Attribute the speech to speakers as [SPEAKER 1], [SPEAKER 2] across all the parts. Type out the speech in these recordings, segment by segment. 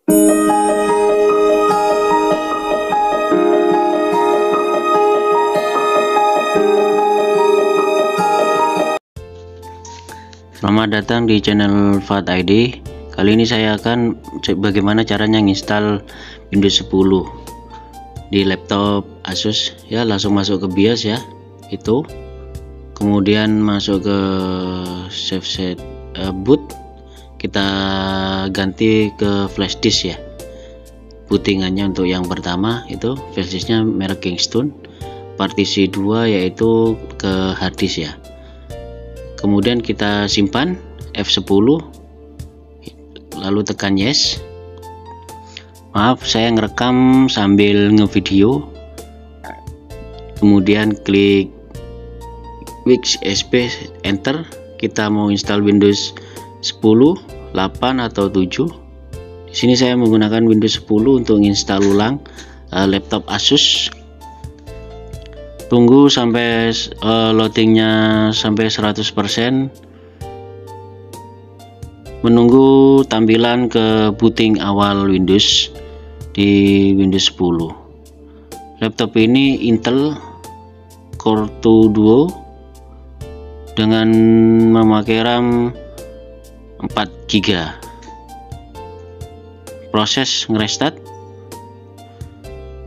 [SPEAKER 1] Selamat datang di channel FAT ID. Kali ini saya akan cek bagaimana caranya nginstal Windows 10 di laptop Asus ya. Langsung masuk ke BIOS ya, itu kemudian masuk ke save set boot, kita ganti ke flash disk ya. Bootingannya untuk yang pertama itu flash disknya merek Kingston, partisi 2 yaitu ke hard disk ya. Kemudian kita simpan F10, lalu tekan yes. Maaf, saya ngerekam sambil ngevideo. Kemudian klik Wix SP enter. Kita mau install Windows 10, 8 atau 7. Di sini saya menggunakan Windows 10 untuk install ulang laptop Asus. Tunggu sampai loadingnya sampai 100%. Menunggu tampilan ke booting awal Windows di Windows 10. Laptop ini Intel Core 2 Duo dengan memakai RAM 4 GB. Proses ngerestart,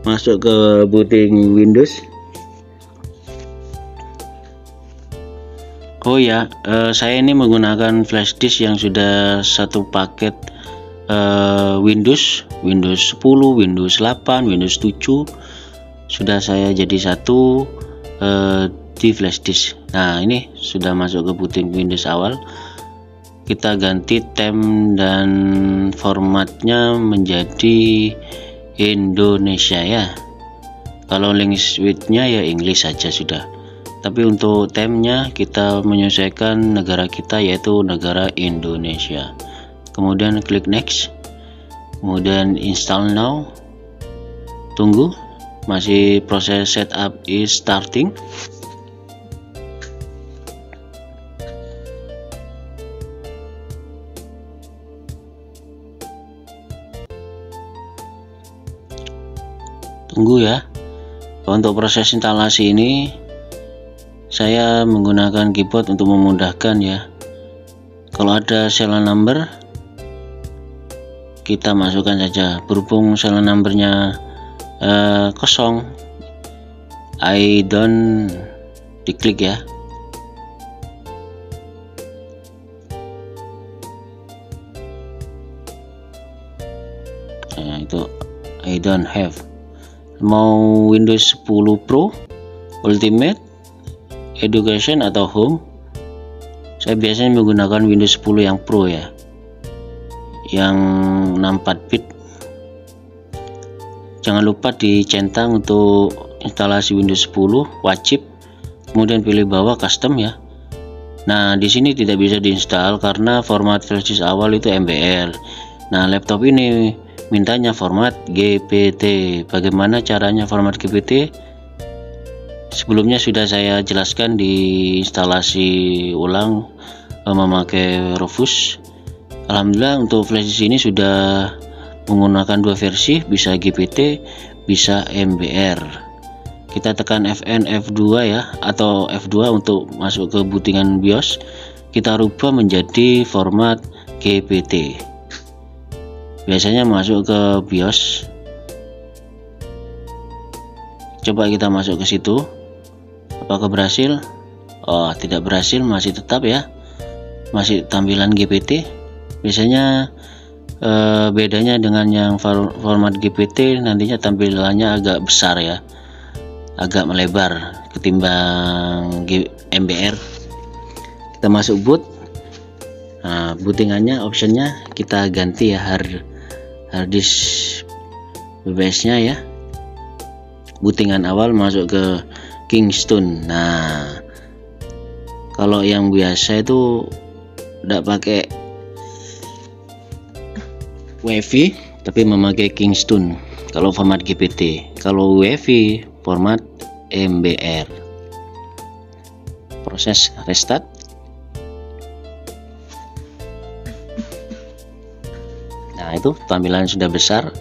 [SPEAKER 1] masuk ke booting Windows. Oh ya, saya ini menggunakan flash disk yang sudah satu paket Windows 10, Windows 8, Windows 7 sudah saya jadi satu di flash disk. Nah, ini sudah masuk ke booting Windows awal. Kita ganti tem dan formatnya menjadi Indonesia ya. Kalau language-nya ya English saja sudah. Tapi untuk temnya kita menyesuaikan negara kita, yaitu negara Indonesia. Kemudian klik next, kemudian install now. Tunggu, masih proses setup is starting. Tunggu ya. Untuk proses instalasi ini saya menggunakan keyboard untuk memudahkan ya. Kalau ada serial number kita masukkan saja. Berhubung serial numbernya kosong, I don't diklik ya. Nah, itu I don't have. Mau Windows 10 Pro, Ultimate, Education atau Home, saya biasanya menggunakan Windows 10 yang Pro ya, yang 64 bit. Jangan lupa dicentang untuk instalasi Windows 10 wajib, kemudian pilih bawah custom ya. Nah, di sini tidak bisa diinstal karena format flash disk awal itu MBR. Nah, laptop ini mintanya format GPT. Bagaimana caranya format GPT? Sebelumnya sudah saya jelaskan di instalasi ulang memakai Rufus. Alhamdulillah untuk flash disk ini sudah menggunakan dua versi, bisa GPT, bisa MBR. Kita tekan Fn F2 ya, atau F2 untuk masuk ke bootingan BIOS. Kita rubah menjadi format GPT. Biasanya masuk ke BIOS. Coba kita masuk ke situ. Apakah berhasil? Oh, tidak berhasil, masih tetap ya, masih tampilan GPT. Biasanya bedanya dengan yang format GPT, nantinya tampilannya agak besar ya, agak melebar ketimbang MBR. Kita masuk boot. Nah, bootingannya, optionnya kita ganti ya, hard disk BBS nya ya. Bootingan awal masuk ke Kingston. Nah, kalau yang biasa itu tidak pakai WiFi tapi memakai Kingston kalau format GPT. Kalau WiFi format MBR. Proses restart. Nah, itu tampilan sudah besar.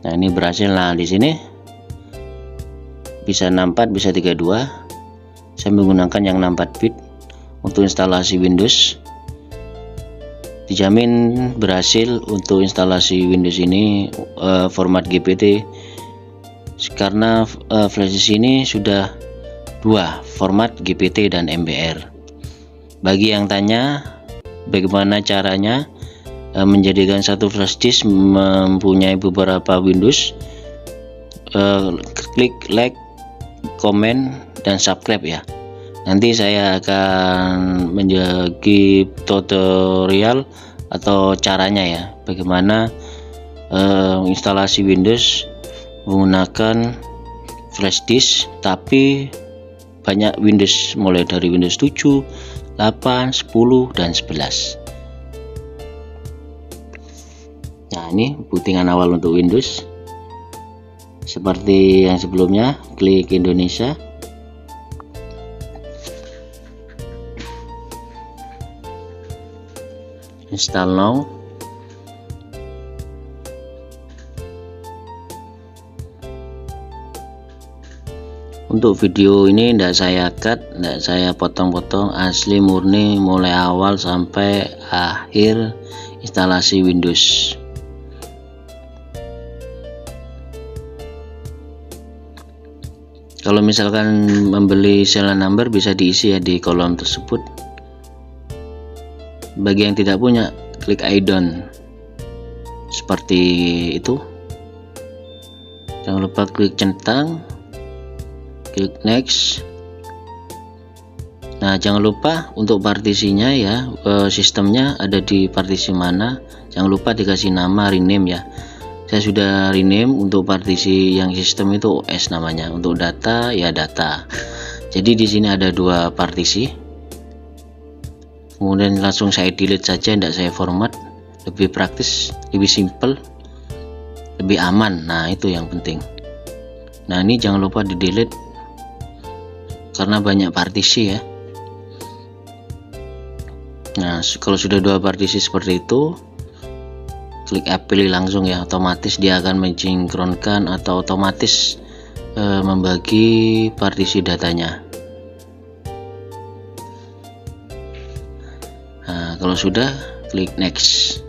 [SPEAKER 1] Nah, ini berhasil. Nah, di sini bisa 64, bisa 32. Saya menggunakan yang 64 bit untuk instalasi Windows. Dijamin berhasil untuk instalasi Windows ini format GPT, karena flash disk ini sudah dua format, GPT dan MBR. Bagi yang tanya bagaimana caranya menjadikan satu flash disk mempunyai beberapa Windows, klik like, komen, dan subscribe ya. Nanti saya akan menjadi tutorial atau caranya ya, bagaimana instalasi Windows menggunakan flash disk, tapi banyak Windows, mulai dari Windows 7, 8, 10, dan 11. Nah, ini bootingan awal untuk Windows. Seperti yang sebelumnya, klik Indonesia. Install now. Untuk video ini tidak saya cut, tidak saya potong-potong, asli murni mulai awal sampai akhir instalasi Windows. Kalau misalkan membeli serial number bisa diisi ya di kolom tersebut. Bagi yang tidak punya, klik I don't, seperti itu. Jangan lupa klik centang, klik next. Nah, jangan lupa untuk partisinya ya, sistemnya ada di partisi mana, jangan lupa dikasih nama, rename ya. Saya sudah rename untuk partisi yang sistem itu OS namanya, untuk data ya data. Jadi di sini ada dua partisi. Kemudian langsung saya delete saja, tidak saya format, lebih praktis, lebih simple, lebih aman. Nah, itu yang penting. Nah, ini jangan lupa di delete karena banyak partisi ya. Nah, kalau sudah dua partisi seperti itu, klik pilih langsung ya, otomatis dia akan mensinkronkan atau otomatis membagi partisi datanya. Nah, kalau sudah, klik next.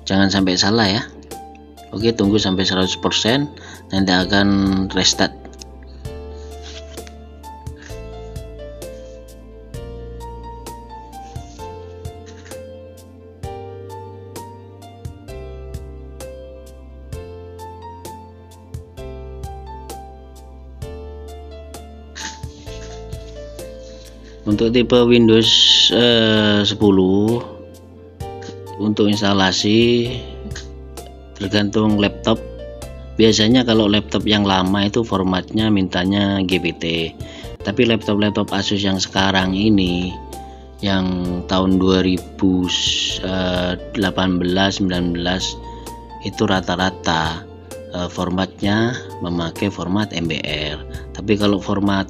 [SPEAKER 1] Jangan sampai salah ya. Oke, tunggu sampai 100%, nanti akan restart. Untuk tipe Windows 10 untuk instalasi tergantung laptop. Biasanya kalau laptop yang lama itu formatnya mintanya GPT, tapi laptop Asus yang sekarang ini yang tahun 2018-19 itu rata-rata formatnya memakai format MBR. Tapi kalau format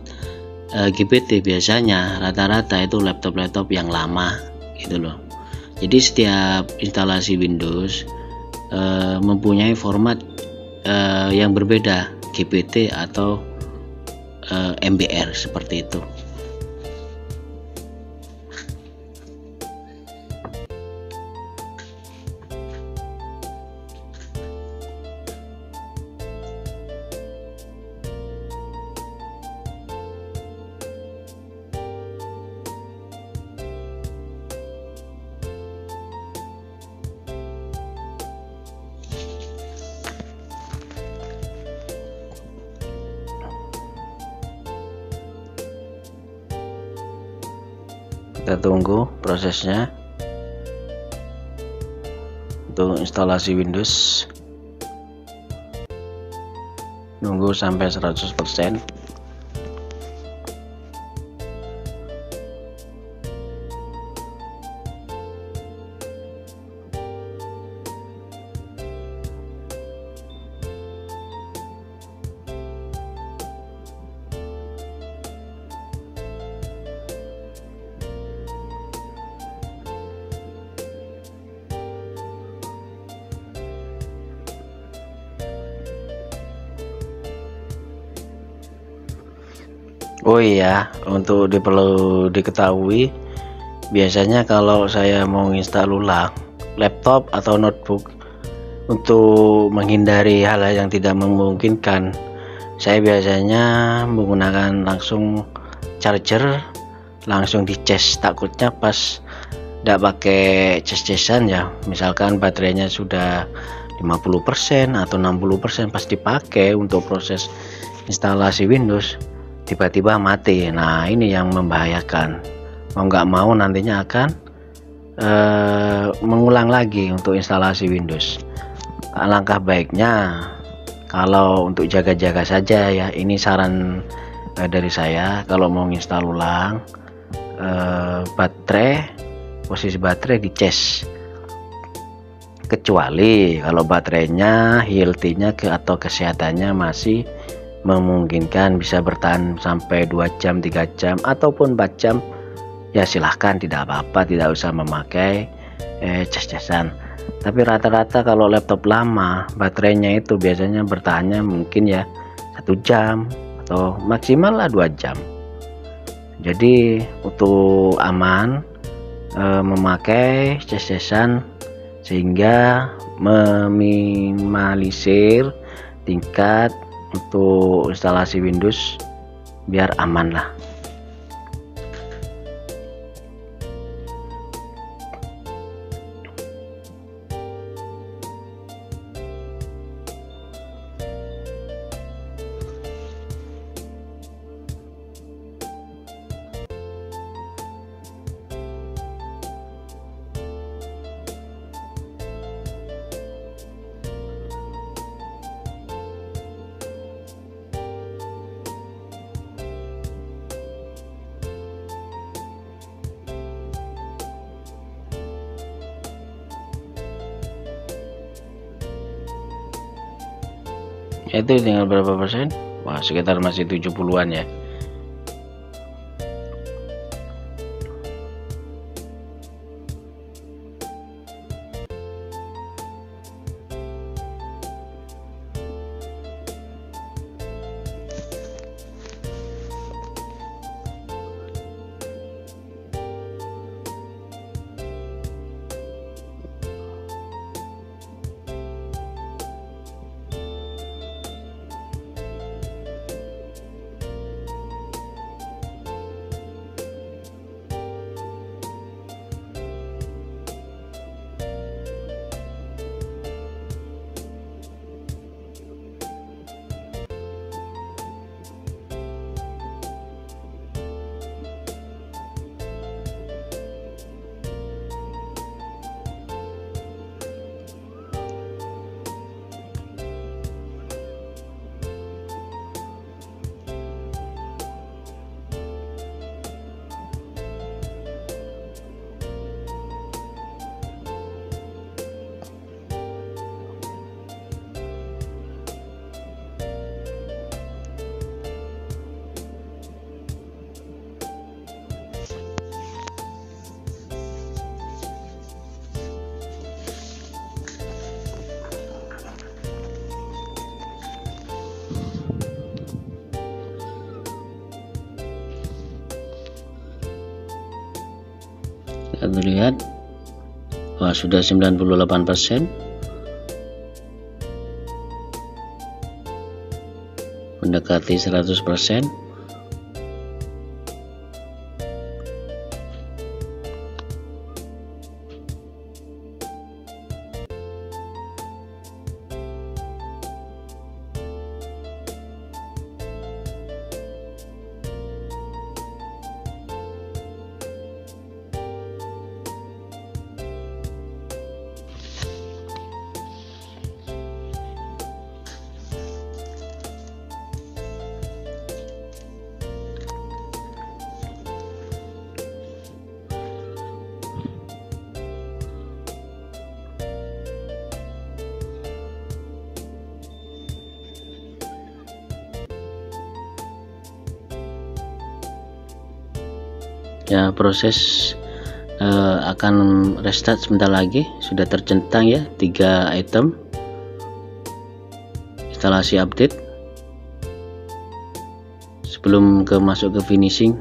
[SPEAKER 1] GPT biasanya rata-rata itu laptop yang lama gitu loh. Jadi setiap instalasi Windows mempunyai format yang berbeda, GPT atau MBR seperti itu. Kita tunggu prosesnya untuk instalasi Windows, nunggu sampai 100%. Oh iya, untuk perlu diketahui, biasanya kalau saya mau install ulang laptop atau notebook, untuk menghindari hal-hal yang tidak memungkinkan, saya biasanya menggunakan langsung charger, langsung dicas. Takutnya pas tidak pakai cas-casan ya, misalkan baterainya sudah 50% atau 60%, pas dipakai untuk proses instalasi Windows tiba-tiba mati. Nah, ini yang membahayakan. Mau nggak mau nantinya akan mengulang lagi untuk instalasi Windows. Alangkah baiknya kalau untuk jaga-jaga saja ya, ini saran dari saya, kalau mau install ulang posisi baterai dicas, kecuali kalau baterainya healthy-nya atau kesehatannya masih memungkinkan bisa bertahan sampai 2 jam 3 jam ataupun 4 jam, ya silahkan, tidak apa-apa, tidak usah memakai cas-casan. Tapi rata-rata kalau laptop lama baterainya itu biasanya bertahannya mungkin ya 1 jam atau maksimal lah 2 jam. Jadi untuk aman memakai cas-casan, sehingga meminimalisir tingkat untuk instalasi Windows biar aman lah. Itu tinggal berapa persen? Wah, sekitar masih 70-an ya. Kita lihat, wah, sudah 98%, mendekati 100%. Ya, proses akan restart sebentar lagi. Sudah tercentang ya 3 item instalasi update. sebelum masuk ke finishing.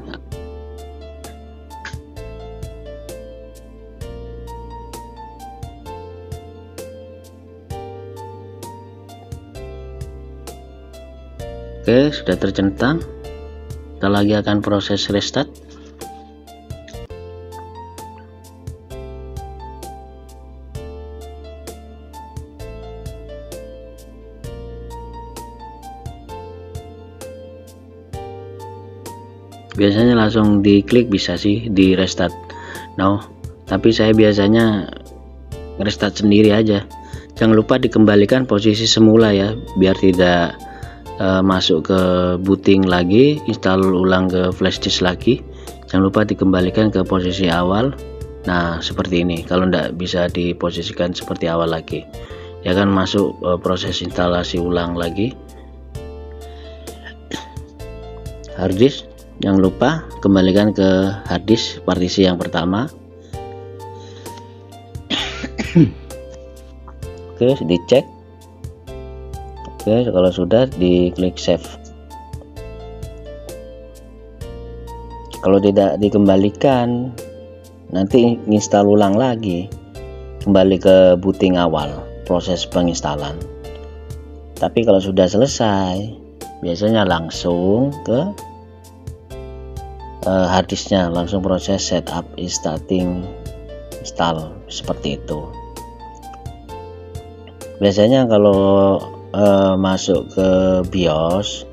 [SPEAKER 1] Oke, sudah tercentang. Kita lagi akan proses restart. Biasanya langsung diklik bisa sih di restart now, tapi saya biasanya restart sendiri aja. Jangan lupa dikembalikan posisi semula ya, biar tidak masuk ke booting lagi, install ulang ke flash disk lagi. Jangan lupa dikembalikan ke posisi awal. Nah seperti ini. Kalau tidak bisa diposisikan seperti awal lagi, ya kan masuk proses instalasi ulang lagi. Hard disk jangan lupa kembalikan ke hard disk partisi yang pertama. Oke, dicek. Oke, kalau sudah diklik save. Kalau tidak dikembalikan, nanti install ulang lagi, kembali ke booting awal, proses penginstalan. Tapi kalau sudah selesai, biasanya langsung ke harddisknya, langsung proses setup, starting, install, seperti itu. Biasanya kalau masuk ke BIOS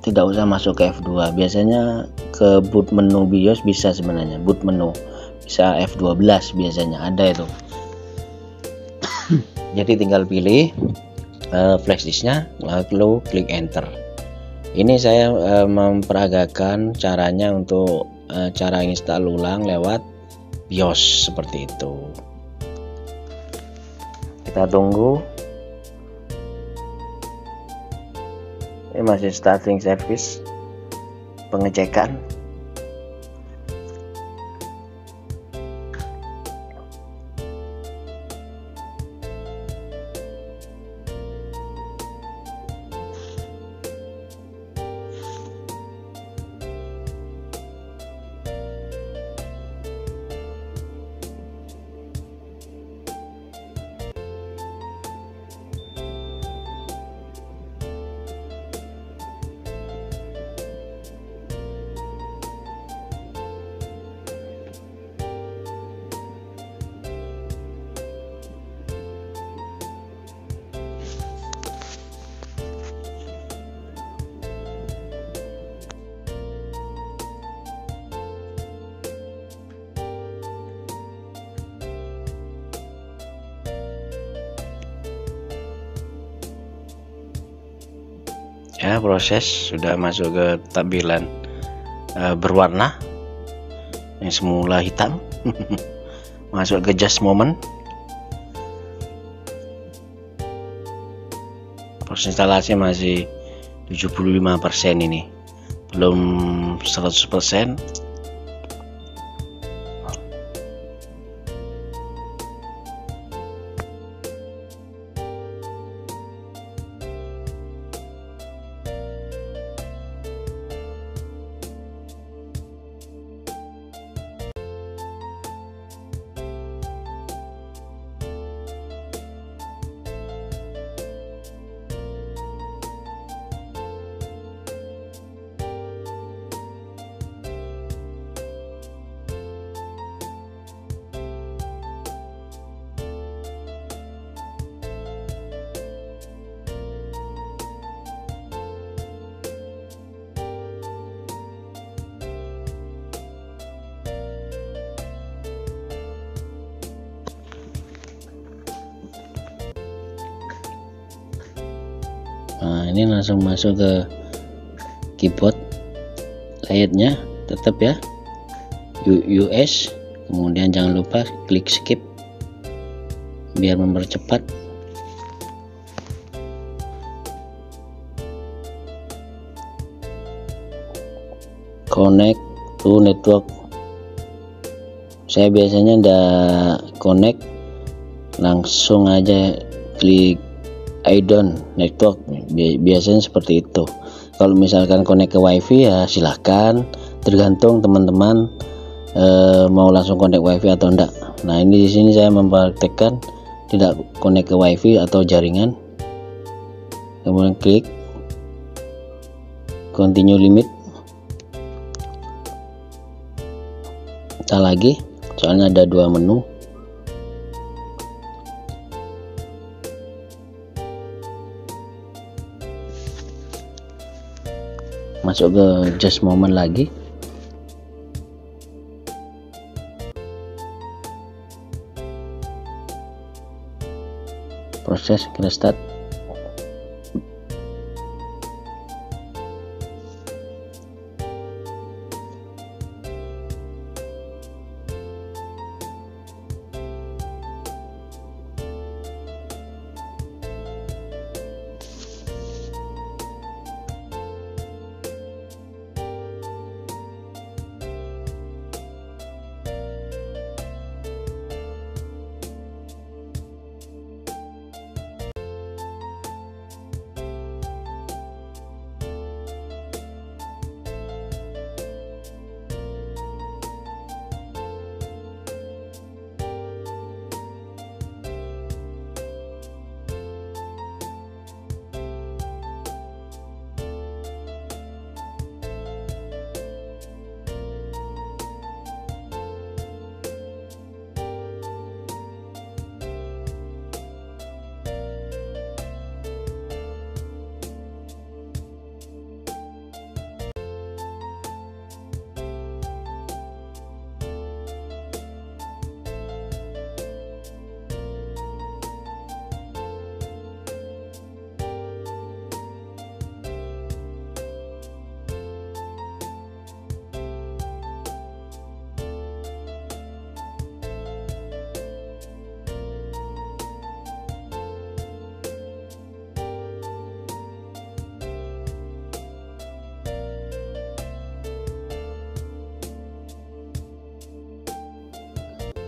[SPEAKER 1] tidak usah masuk ke F2, biasanya ke boot menu BIOS bisa, sebenarnya boot menu bisa F12 biasanya ada itu. Jadi tinggal pilih flash disknya, lalu klik enter. Ini saya memperagakan caranya untuk cara install ulang lewat BIOS seperti itu. Kita tunggu. Ini masih starting service, pengecekan. Ya, proses sudah masuk ke tampilan berwarna yang semula hitam. Masuk ke just moment. Proses instalasi masih 75% ini, belum 100%. Nah, ini langsung masuk ke keyboard layoutnya, tetap ya US, kemudian jangan lupa klik skip biar mempercepat. Connect to network, saya biasanya ndak connect, langsung aja klik I don't network, biasanya seperti itu. Kalau misalkan connect ke wifi ya silahkan, tergantung teman-teman mau langsung connect wifi atau enggak. Nah ini di sini saya mempraktekkan tidak connect ke wifi atau jaringan, kemudian klik continue limit. Kita lagi, soalnya ada dua menu. Masuk ke just moment lagi. Proses restart.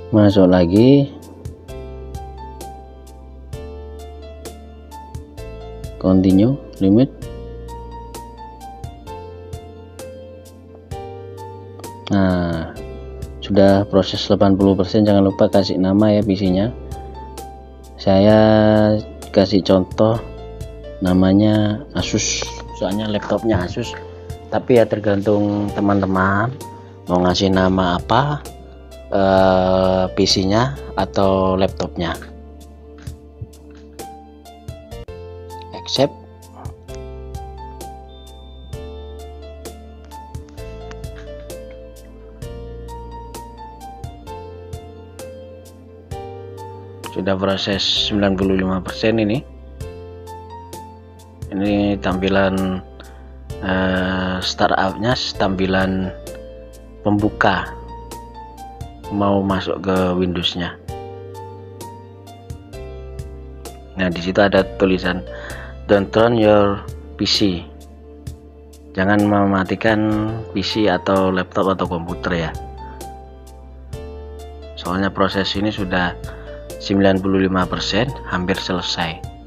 [SPEAKER 1] Masuk lagi, continue limit. Nah sudah proses 80%. Jangan lupa kasih nama ya PC-nya. Saya kasih contoh namanya Asus, soalnya laptopnya Asus, tapi ya tergantung teman-teman mau ngasih nama apa, PC-nya atau laptopnya. Accept. Sudah proses 95% ini. Ini tampilan startupnya, tampilan pembuka mau masuk ke Windows-nya. Nah di situ ada tulisan don't turn your PC. Jangan mematikan PC atau laptop atau komputer ya. Soalnya proses ini sudah 95%, hampir selesai.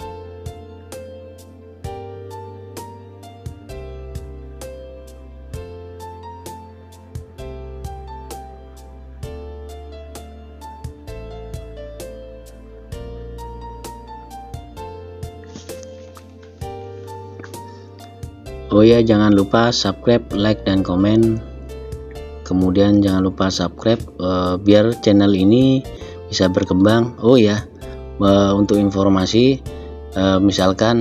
[SPEAKER 1] Oh ya, jangan lupa subscribe, like, dan komen. Kemudian jangan lupa subscribe biar channel ini bisa berkembang. Oh ya, untuk informasi, misalkan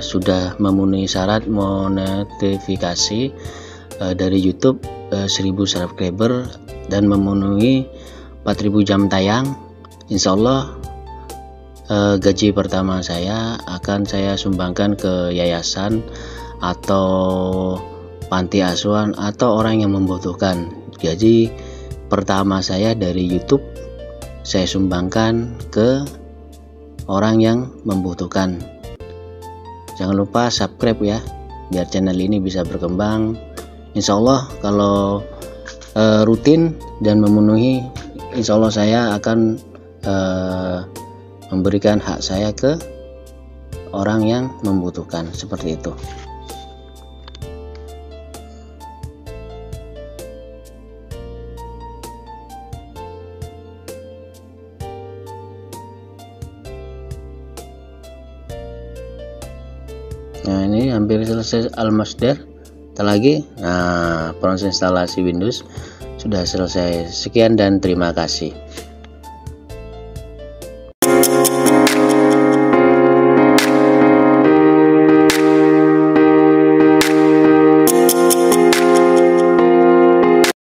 [SPEAKER 1] sudah memenuhi syarat monetisasi dari YouTube 1000 subscriber dan memenuhi 4000 jam tayang, insya Allah gaji pertama saya akan saya sumbangkan ke yayasan atau panti asuhan atau orang yang membutuhkan. Gaji pertama saya dari YouTube saya sumbangkan ke orang yang membutuhkan. Jangan lupa subscribe ya, biar channel ini bisa berkembang. Insya Allah kalau rutin dan memenuhi, insya Allah saya akan memberikan hak saya ke orang yang membutuhkan, seperti itu. Nah, ini hampir selesai, almost there. Lagi. Nah, proses instalasi Windows sudah selesai. Sekian dan terima kasih.